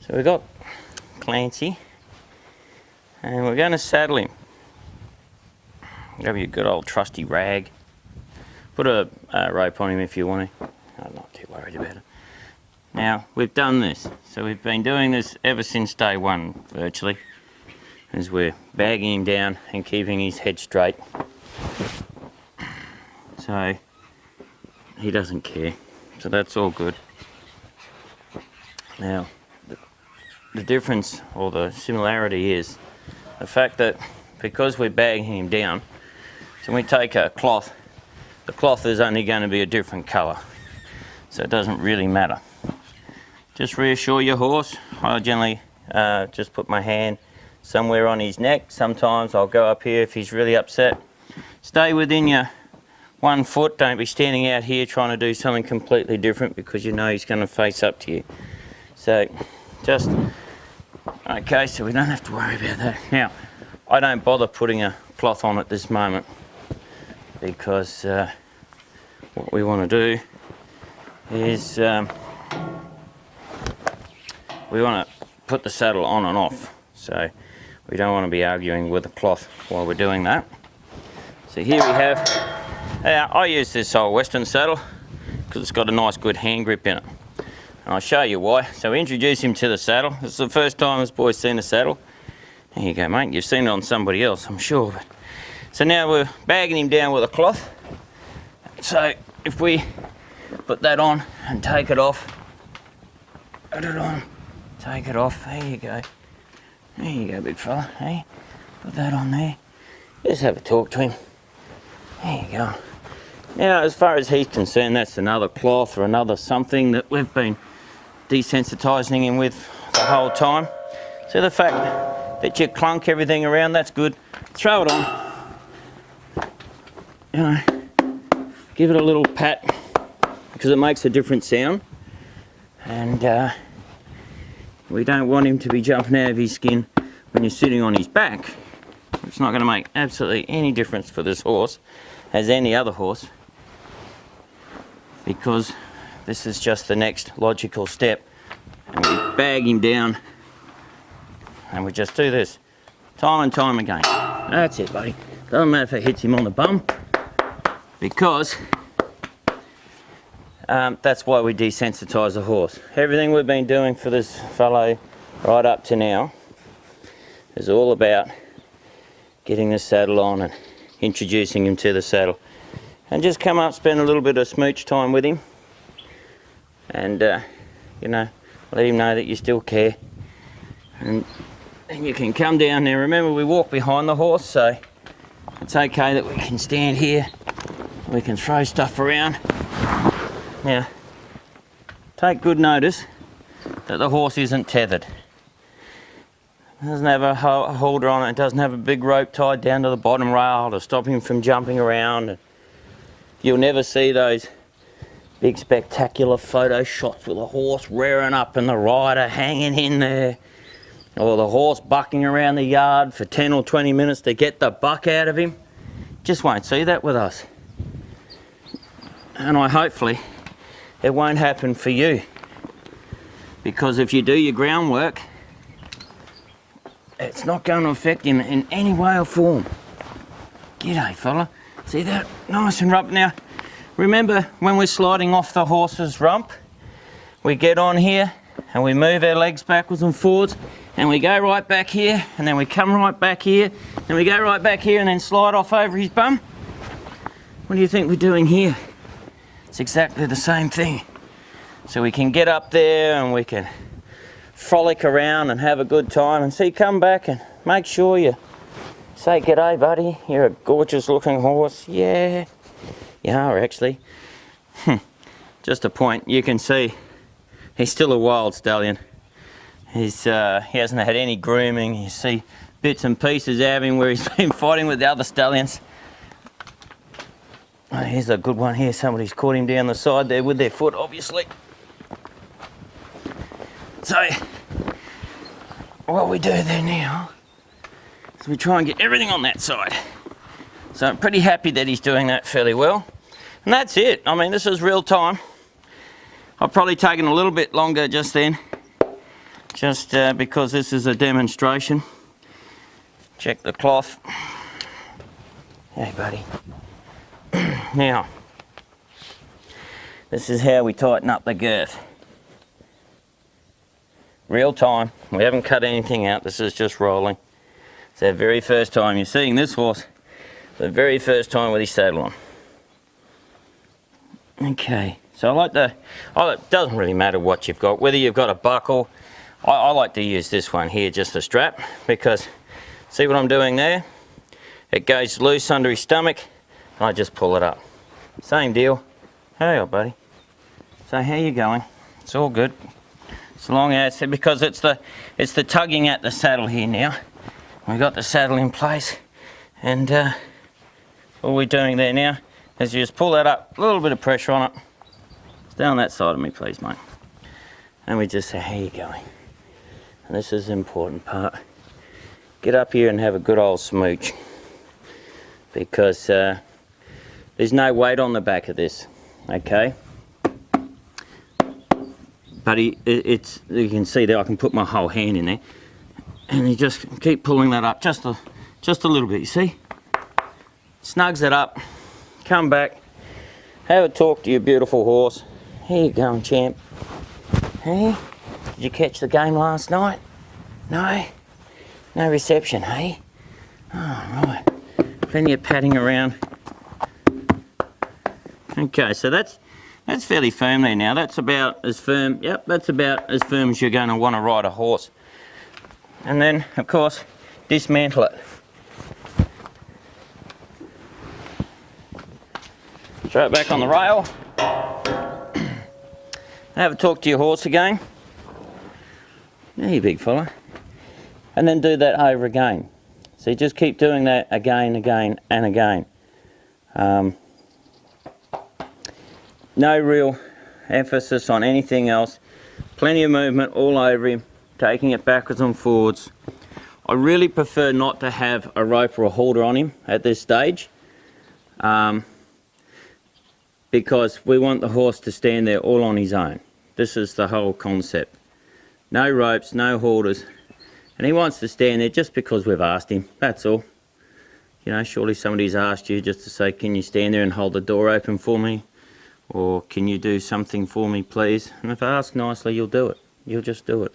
So we've got Clancy, and we're going to saddle him. Grab your good old trusty rag. Put a rope on him if you want to. I'm not too worried about it. Now, we've done this. So we've been doing this ever since day one, virtually, as we're bagging him down and keeping his head straight. So he doesn't care. So that's all good. Now, the difference or the similarity is the fact that because we're bagging him down, so we take a cloth, the cloth is only going to be a different colour, so it doesn't really matter. Just reassure your horse. I generally just put my hand somewhere on his neck. Sometimes I'll go up here if he's really upset. Stay within your 1 foot, don't be standing out here trying to do something completely different because you know he's going to face up to you. So just, okay, so we don't have to worry about that. Now, I don't bother putting a cloth on at this moment because what we want to do is we want to put the saddle on and off. So we don't want to be arguing with the cloth while we're doing that. So here we have, I use this old Western saddle because it's got a nice good hand grip in it. And I'll show you why. So we introduce him to the saddle. This is the first time this boy's seen a saddle. There you go, mate. You've seen it on somebody else, I'm sure. But so now we're bagging him down with a cloth. So if we put that on and take it off, put it on, take it off. There you go. There you go, big fella. Hey, put that on there. Just have a talk to him. There you go. Now, as far as he's concerned, that's another cloth or another something that we've been desensitising him with the whole time. So the fact that you clunk everything around, that's good. Throw it on. You know, give it a little pat because it makes a different sound. And we don't want him to be jumping out of his skin when you're sitting on his back. It's not going to make absolutely any difference for this horse as any other horse, because this is just the next logical step. And we bag him down and we just do this time and time again. That's it, buddy. Doesn't matter if it hits him on the bum, because that's why we desensitise the horse. Everything we've been doing for this fellow right up to now is all about getting the saddle on and introducing him to the saddle. And just come up, spend a little bit of smooch time with him, and you know, let him know that you still care. And then you can come down there. Remember, we walk behind the horse, so it's okay that we can stand here, we can throw stuff around. Now, take good notice that the horse isn't tethered. It doesn't have a holder on it, it doesn't have a big rope tied down to the bottom rail to stop him from jumping around. You'll never see those big spectacular photo shots with a horse rearing up and the rider hanging in there, or the horse bucking around the yard for 10 or 20 minutes to get the buck out of him. Just won't see that with us. And hopefully it won't happen for you, because if you do your groundwork, it's not going to affect him in any way or form. G'day, fella. See that? Nice and rough. Now, remember when we're sliding off the horse's rump, we get on here and we move our legs backwards and forwards, and we go right back here, and then we come right back here, and we go right back here and then slide off over his bum. What do you think we're doing here? It's exactly the same thing. So we can get up there and we can frolic around and have a good time, and see, come back and make sure you say, g'day buddy, you're a gorgeous looking horse. Yeah, you are actually. Just a point, you can see he's still a wild stallion. He hasn't had any grooming. You see bits and pieces of him where he's been fighting with the other stallions. Oh, here's a good one here. Somebody's caught him down the side there with their foot, obviously. So what we do there now is we try and get everything on that side. So I'm pretty happy that he's doing that fairly well. And that's it. I mean, this is real time. I've probably taken a little bit longer just then, just because this is a demonstration. Check the cloth. Hey buddy. Now, this is how we tighten up the girth. Real time, we haven't cut anything out, this is just rolling. It's our very first time you're seeing this horse, the very first time with his saddle on. Okay, so it doesn't really matter what you've got, whether you've got a buckle. I like to use this one here, just a strap, because see what I'm doing there? It goes loose under his stomach, and I just pull it up. Same deal. Hey, old buddy. So how you going? It's all good. As long as, because it's the tugging at the saddle here now. We've got the saddle in place, and all we're doing there now is you just pull that up, a little bit of pressure on it. Stay on that side of me, please, mate. And we just say, how you going? And this is the important part. Get up here and have a good old smooch, because there's no weight on the back of this, okay? But you can see there I can put my whole hand in there, and you just keep pulling that up just a little bit, you see? Snugs it up, come back, have a talk to your beautiful horse. How you going, champ? Hey? Did you catch the game last night? No? No reception, hey? Oh, right. Plenty of padding around. Okay, so that's fairly firm there now. That's about as firm, yep, that's about as firm as you're going to want to ride a horse. And then, of course, dismantle it. Throw it back on the rail. Have a talk to your horse again. There you big fella. And then do that over again. So you just keep doing that again, again, and again. No real emphasis on anything else. Plenty of movement all over him, taking it backwards and forwards. I really prefer not to have a rope or a halter on him at this stage, because we want the horse to stand there all on his own. This is the whole concept. No ropes, no halters. And he wants to stand there just because we've asked him, that's all. You know, surely somebody's asked you just to say, can you stand there and hold the door open for me? Or can you do something for me, please? And if I ask nicely, you'll do it. You'll just do it.